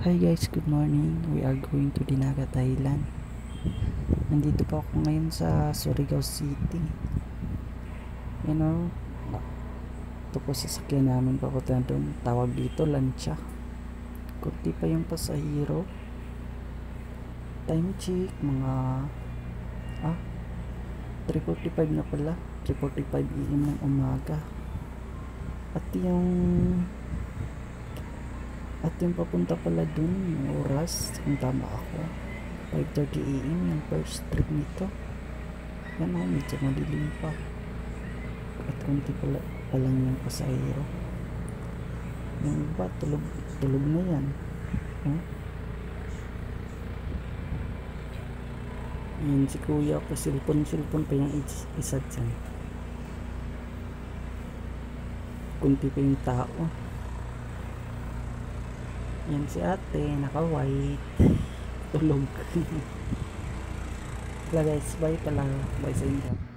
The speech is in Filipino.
Hi guys, good morning. We are going to Dinagat, Thailand. Nandito po ako ngayon sa Surigao City. You know, ito po sasakyan namin papunta doon. Tawag dito, lancha. Kunti pa yung pasahero. Time check, mga 3:45 na pala. 3:45 AM ng umaga. At yung papunta pala dun, yung oras, kung tama ako, 5:30 AM yung first trip nito. Yan o, medyo madilim pa. At kunti pa lang yung pasahero. Yung iba, tulog na yan. Yan si kuya pa, cellphone pa yung isa dyan. Kunti pa yung tao. Yan si ate, naka-white. Tulog. Wala guys, bye pala. Bye sa inyo.